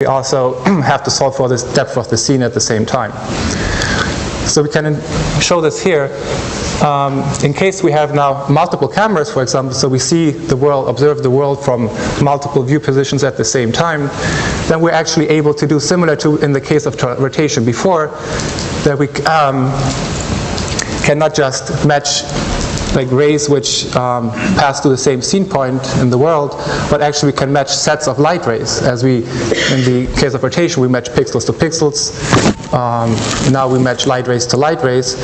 we also have to solve for this depth of the scene at the same time. So we can show this here. In case we have now multiple cameras, for example, so we see the world, observe the world from multiple view positions at the same time, then we're actually able to do similar to in the case of rotation before, that we cannot just match like rays which pass through the same scene point in the world, but actually we can match sets of light rays. As we, in the case of rotation, we match pixels to pixels. Now we match light rays to light rays,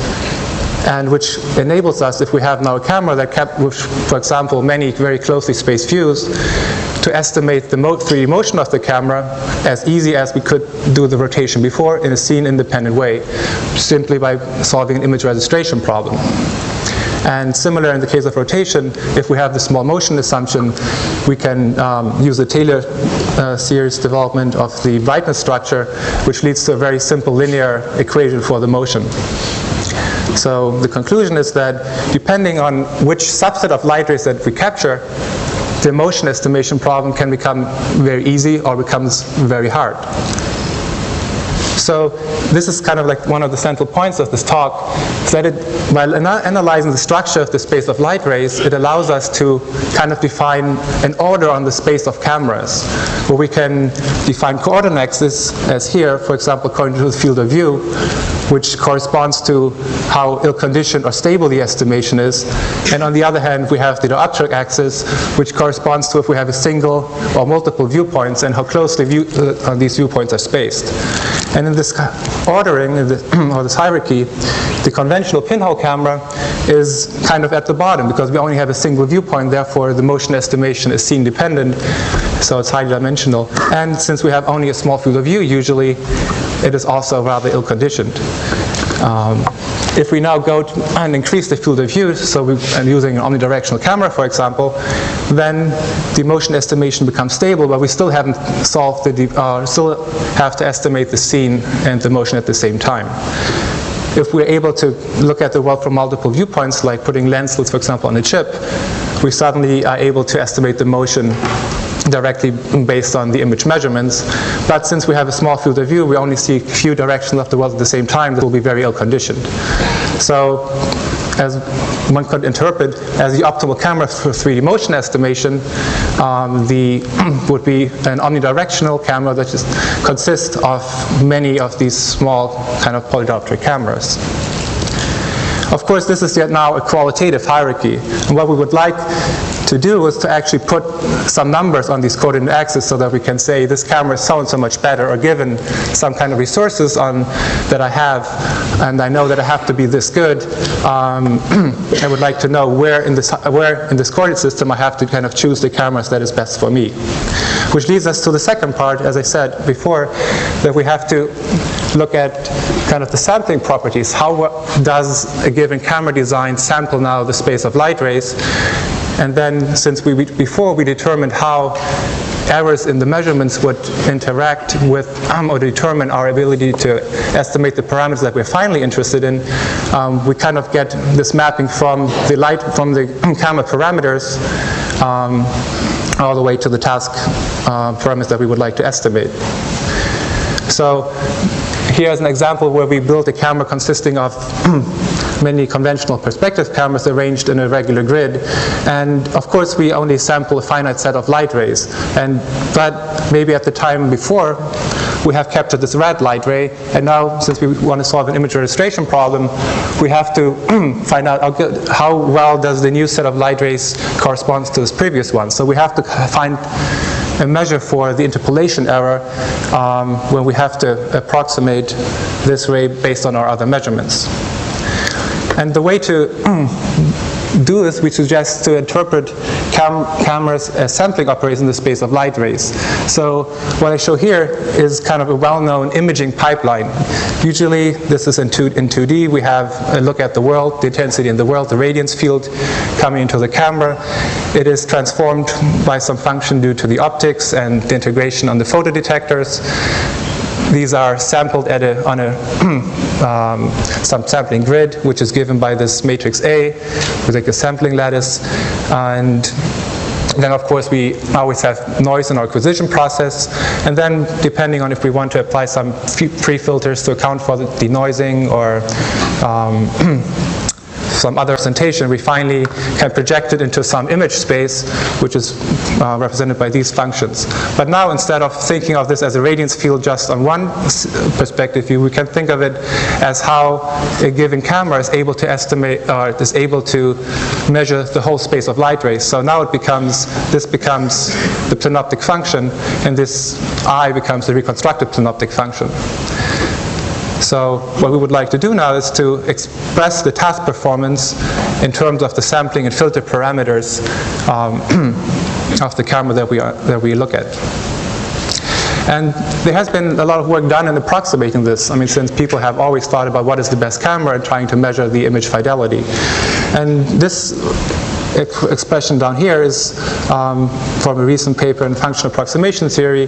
and which enables us, if we have now a camera that with, for example, many very closely spaced views, to estimate the 3D motion of the camera as easy as we could do the rotation before in a scene-independent way, simply by solving an image registration problem. And similar in the case of rotation, if we have the small motion assumption, we can use the Taylor series development of the brightness structure, which leads to a very simple linear equation for the motion. So the conclusion is that depending on which subset of light rays that we capture, the motion estimation problem can become very easy or becomes very hard. So this is kind of like one of the central points of this talk, that while analyzing the structure of the space of light rays, it allows us to kind of define an order on the space of cameras, where we can define coordinate axes as here, for example, according to the field of view, which corresponds to how ill-conditioned or stable the estimation is. And on the other hand, we have the dioptric axis, which corresponds to if we have a single or multiple viewpoints and how closely these viewpoints are spaced. And in this ordering, or this hierarchy, the conventional pinhole camera is kind of at the bottom because we only have a single viewpoint, therefore the motion estimation is scene dependent, so it's highly dimensional. And since we have only a small field of view, usually it is also rather ill-conditioned. If we now go and increase the field of view, so I'm using an omnidirectional camera, for example, then the motion estimation becomes stable, but we still haven't solved still have to estimate the scene and the motion at the same time. If we're able to look at the world from multiple viewpoints, like putting lens slits, for example, on a chip, we suddenly are able to estimate the motion directly based on the image measurements. But since we have a small field of view, we only see a few directions of the world at the same time, that will be very ill-conditioned. So, as one could interpret, as the optimal camera for 3D motion estimation, would be an omnidirectional camera that just consists of many of these small kind of polydioptric cameras. Of course, this is yet now a qualitative hierarchy. And what we would like to do is to actually put some numbers on these coordinate axes so that we can say this camera is so and so much better, or given some kind of resources that I have, and I know that I have to be this good, I would like to know where in this coordinate system I have to kind of choose the cameras that is best for me. Which leads us to the second part, as I said before, that we have to look at kind of the sampling properties. How does a given camera design sample now the space of light rays? And then, since before we determined how errors in the measurements would interact with or determine our ability to estimate the parameters that we're finally interested in, we kind of get this mapping from the camera parameters all the way to the task parameters that we would like to estimate. So here's an example where we built a camera consisting of many conventional perspective cameras arranged in a regular grid. And of course, we only sample a finite set of light rays. But maybe at the time before, we have captured this red light ray. And now, since we want to solve an image registration problem, we have to find out how well does the new set of light rays correspond to this previous one. So we have to find a measure for the interpolation error when we have to approximate this ray based on our other measurements. And the way to do this, we suggest to interpret cameras as sampling operators in the space of light rays. So what I show here is kind of a well-known imaging pipeline. Usually this is in 2D. We have a look at the world, the intensity in the world, the radiance field coming into the camera. It is transformed by some function due to the optics and the integration on the photodetectors. These are sampled on some sampling grid, which is given by this matrix A with like a sampling lattice. And Then, of course, we always have noise in our acquisition process. And then, depending on if we want to apply some pre-filters to account for the denoising or some other representation, we finally can project it into some image space, which is represented by these functions. But now, instead of thinking of this as a radiance field just on one perspective view, we can think of it as how a given camera is able to estimate, or is able to measure the whole space of light rays. So now this becomes the plenoptic function, and this I becomes the reconstructed plenoptic function. So what we would like to do now is to express the task performance in terms of the sampling and filter parameters of the camera that we look at. And there has been a lot of work done in approximating this. I mean, since people have always thought about what is the best camera and trying to measure the image fidelity. And this expression down here is from a recent paper in functional approximation theory,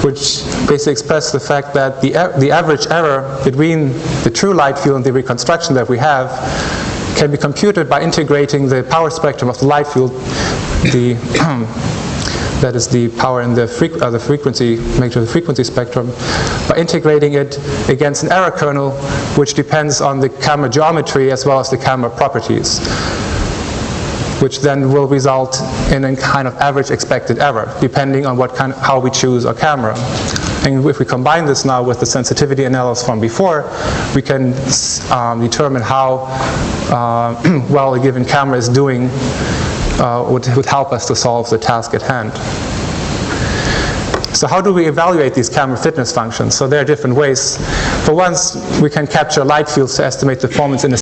which basically expresses the fact that the average error between the true light field and the reconstruction that we have can be computed by integrating the power spectrum of the light field, that is the power in the frequency, magnitude of the frequency spectrum, by integrating it against an error kernel which depends on the camera geometry as well as the camera properties, which then will result in a kind of average expected error, depending on how we choose our camera. And if we combine this now with the sensitivity analysis from before, we can determine how well a given camera is doing, would help us to solve the task at hand. So how do we evaluate these camera fitness functions? So there are different ways. For once, we can capture light fields to estimate the performance in a